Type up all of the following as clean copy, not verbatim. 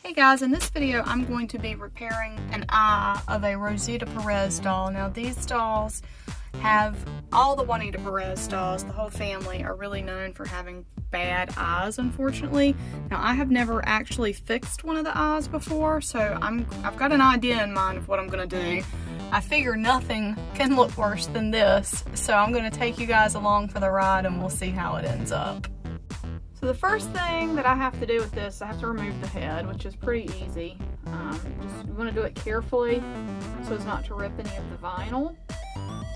Hey guys, in this video I'm going to be repairing an eye of a Rosita Pérez doll. Now these dolls have, all the Juanita Pérez dolls, the whole family are really known for having bad eyes, unfortunately. Now I have never actually fixed one of the eyes before, so I've got an idea in mind of what I'm going to do. I figure nothing can look worse than this, so I'm going to take you guys along for the ride and we'll see how it ends up. So the first thing that I have to do with this, I have to remove the head, which is pretty easy. You want to do it carefully so as not to rip any of the vinyl.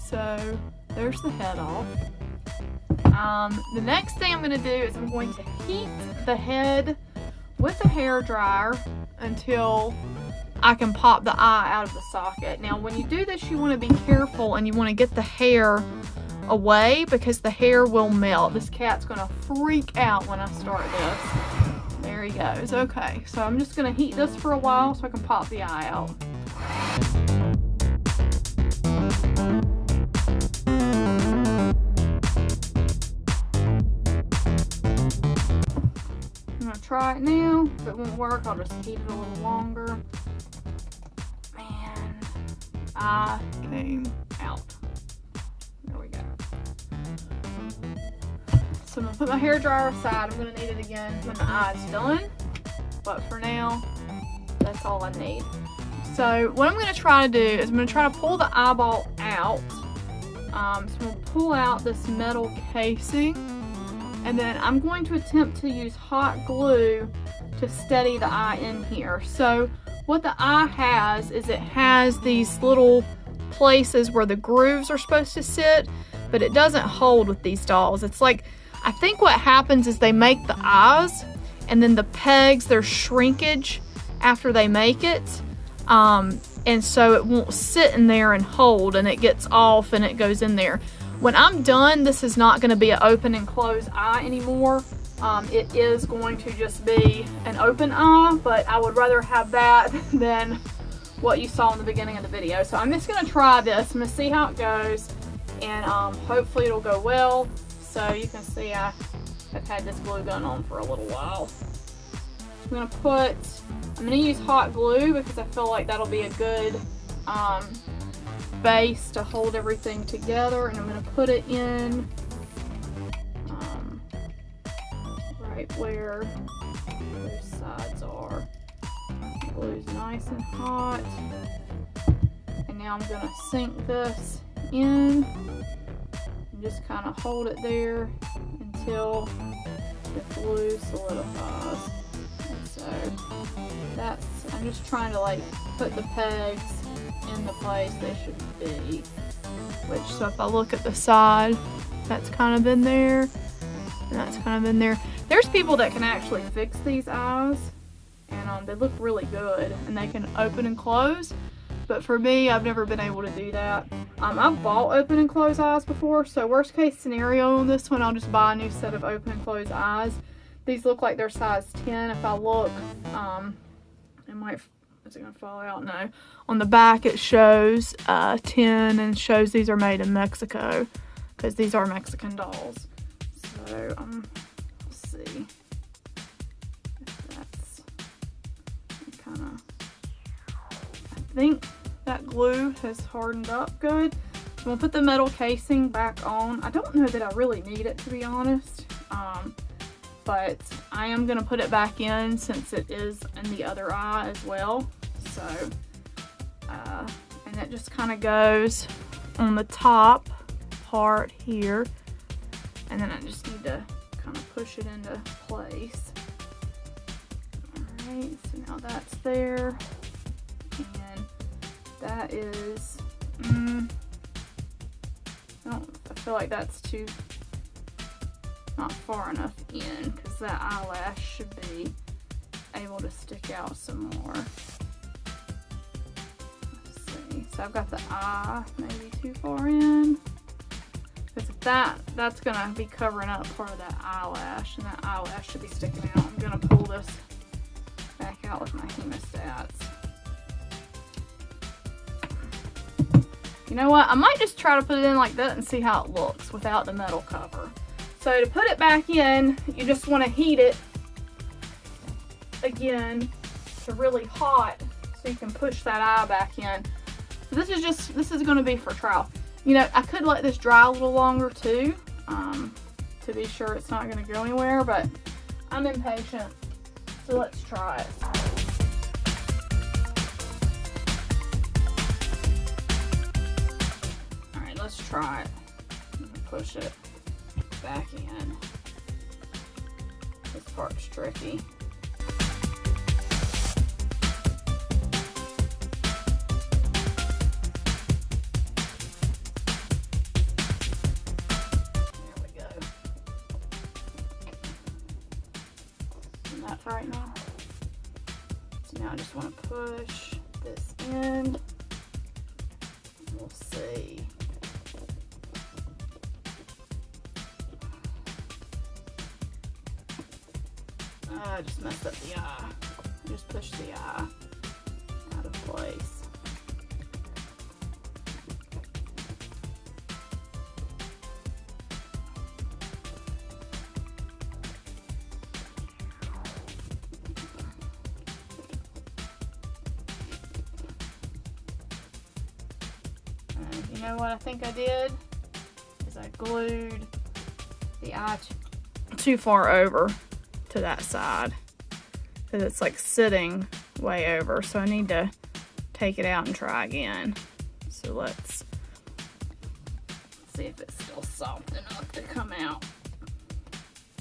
So there's the head off. The next thing I'm going to do is I'm going to heat the head with a hair dryer until I can pop the eye out of the socket. Now when you do this, you want to be careful and you want to get the hair away because the hair will melt. This cat's gonna freak out when I start this. There he goes. Okay, so I'm just gonna heat this for a while so I can pop the eye out. I'm gonna try it now. If it won't work, I'll just heat it a little longer. Man, eye came out. There we go. So I'm going to put my hair dryer aside. I'm going to need it again when the eye's done. But for now, that's all I need. So what I'm going to try to do is I'm going to try to pull the eyeball out. So I'm going to pull out this metal casing. And then I'm going to attempt to use hot glue to steady the eye in here. So what the eye has is it has these little places where the grooves are supposed to sit, but it doesn't hold with these dolls. It's like, I think what happens is they make the eyes and then the pegs, there's shrinkage after they make it, and so it won't sit in there and hold, and it gets off and it goes in there. When I'm done, this is not going to be an open and closed eye anymore. It is going to just be an open eye, but I would rather have that than what you saw in the beginning of the video. So I'm just going to try this. I'm going to see how it goes, and hopefully it'll go well. So you can see I've had this glue gun on for a little while. I'm going to use hot glue because I feel like that'll be a good base to hold everything together, and I'm going to put it in right where those sides are. Glue's nice and hot, and now I'm going to sink this in and just kind of hold it there until the glue solidifies. And so I'm just trying to like put the pegs in the place they should be, so if I look at the side, that's kind of in there, and that's kind of in there. There's people that can actually fix these eyes, and they look really good, and they can open and close, but for me, I've never been able to do that. I've bought open and close eyes before, so worst case scenario on this one, I'll just buy a new set of open and close eyes. These look like they're size 10. If I look, is it gonna fall out? No. On the back it shows 10 and shows these are made in Mexico because these are Mexican dolls. So let's see. I think that glue has hardened up good. I'm gonna put the metal casing back on. I don't know that I really need it, to be honest, but I am gonna put it back in since it is in the other eye as well. So, and it just kind of goes on the top part here, and then I just need to kind of push it into place. Alright, so now that's there. And that is, I feel like that's not far enough in, because that eyelash should be able to stick out some more. Let's see, so I've got the eye maybe too far in, because that's gonna be covering up part of that eyelash, and that eyelash should be sticking out. I'm gonna pull this back out with my hemostats. You know what? I might just try to put it in like that and see how it looks without the metal cover. So to put it back in, you just want to heat it again to really hot so you can push that eye back in. So this is going to be for trial. You know, I could let this dry a little longer too, to be sure it's not going to go anywhere, but I'm impatient, so let's try it. All right, let's try it. I'm gonna push it back in. This part's tricky. Right now. So now I just want to push this in. We'll see. I just messed up the eye. I just pushed the eye out of place. You know what I think I did? Is I glued the eye too far over to that side. Because it's like sitting way over. So I need to take it out and try again. So let's see if it's still soft enough to come out.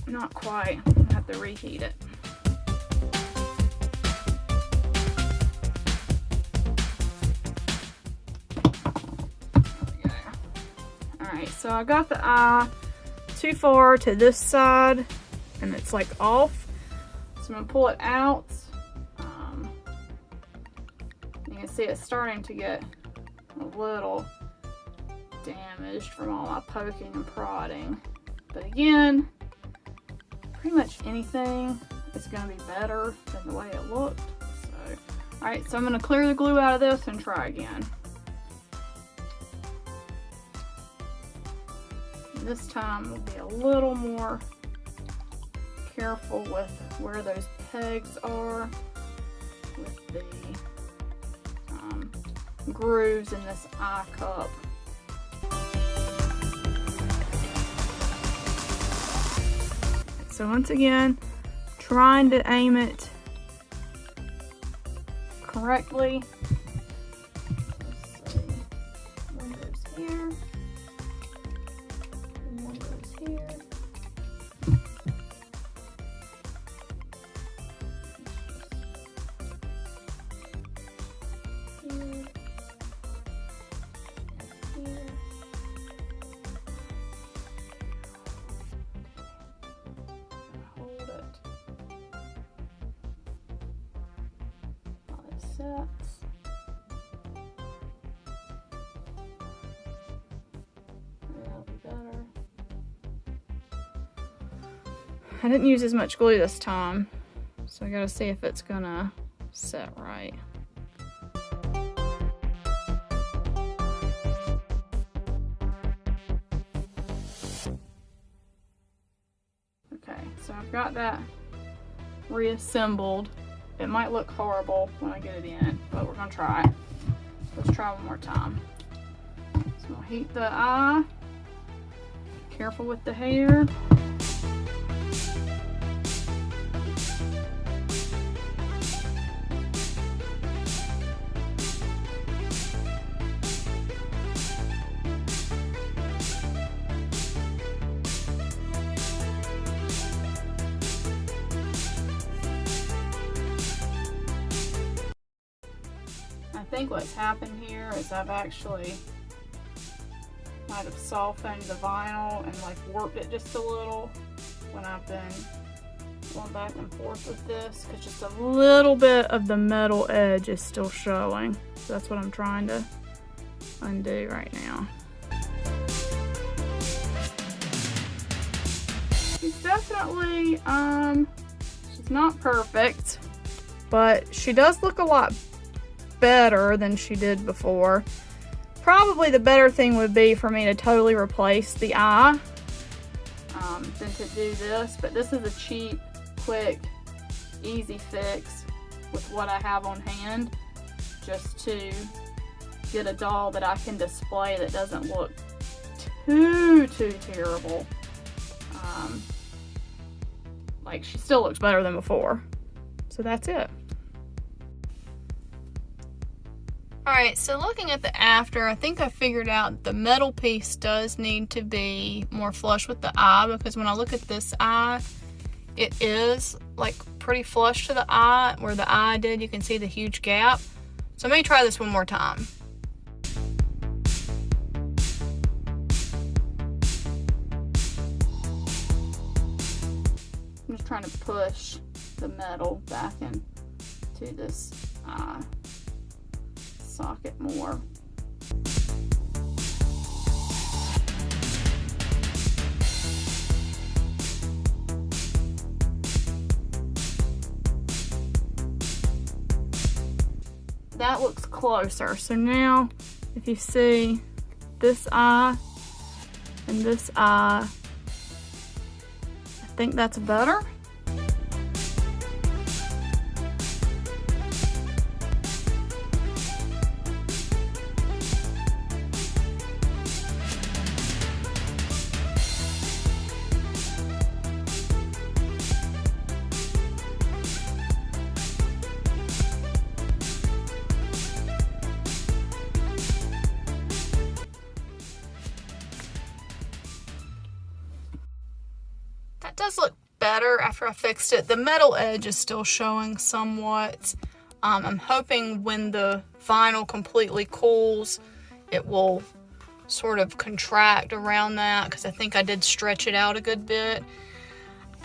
Not quite. I have to reheat it. So I got the eye too far to this side and it's like off. So I'm gonna pull it out. You can see it's starting to get a little damaged from all my poking and prodding. But again, pretty much anything is gonna be better than the way it looked. So, all right, so I'm gonna clear the glue out of this and try again. This time we'll be a little more careful with where those pegs are with the grooves in this eye cup. So once again, trying to aim it correctly. Let's see. One goes here. Sets. That'll be better. I didn't use as much glue this time, so I gotta see if it's gonna set right. Okay, so I've got that reassembled. It might look horrible when I get it in, but we're gonna try it. Let's try one more time. So we'll heat the eye. Careful with the hair. I think what's happened here is I've actually might have softened the vinyl and like warped it just a little when I've been going back and forth with this, because just a little bit of the metal edge is still showing. So that's what I'm trying to undo right now. She's definitely, she's not perfect, but she does look a lot better than she did before. Probably the better thing would be for me to totally replace the eye than to do this, but this is a cheap, quick, easy fix with what I have on hand, just to get a doll that I can display that doesn't look too terrible. Like, she still looks better than before. So that's it. Alright, so looking at the after, I think I figured out the metal piece does need to be more flush with the eye, because when I look at this eye, it is like pretty flush to the eye. Where the eye did, you can see the huge gap. So let me try this one more time. I'm just trying to push the metal back into this eye socket more. That looks closer. So now, if you see this eye and this eye, I think that's better. That does look better after I fixed it. The metal edge is still showing somewhat. I'm hoping when the vinyl completely cools, it will sort of contract around that, because I think I did stretch it out a good bit.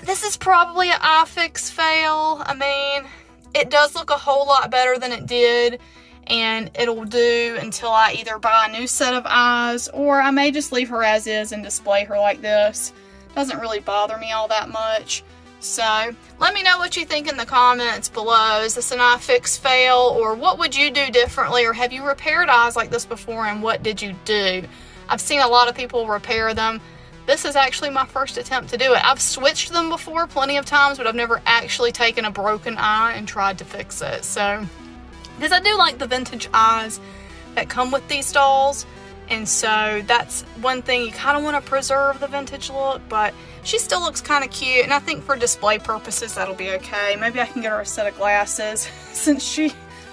This is probably an iFix fail. I mean, it does look a whole lot better than it did, and it'll do until I either buy a new set of eyes, or I may just leave her as is and display her like this. Doesn't really bother me all that much. So let me know what you think in the comments below. Is this an iFix fail, or what would you do differently, or have you repaired eyes like this before, and what did you do? I've seen a lot of people repair them. This is actually my first attempt to do it. I've switched them before plenty of times, but I've never actually taken a broken eye and tried to fix it. So, because I do like the vintage eyes that come with these dolls. And so that's one thing, you kind of want to preserve the vintage look, but she still looks kind of cute, and I think for display purposes that'll be okay. Maybe I can get her a set of glasses since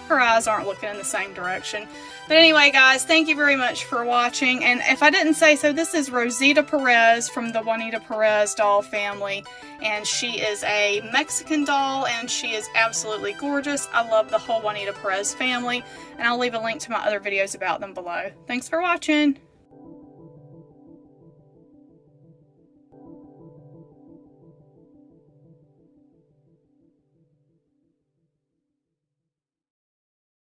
her eyes aren't looking in the same direction. But anyway, guys, thank you very much for watching. And if I didn't say so, this is Rosita Pérez from the Juanita Pérez doll family. And she is a Mexican doll, and she is absolutely gorgeous. I love the whole Juanita Pérez family. And I'll leave a link to my other videos about them below. Thanks for watching.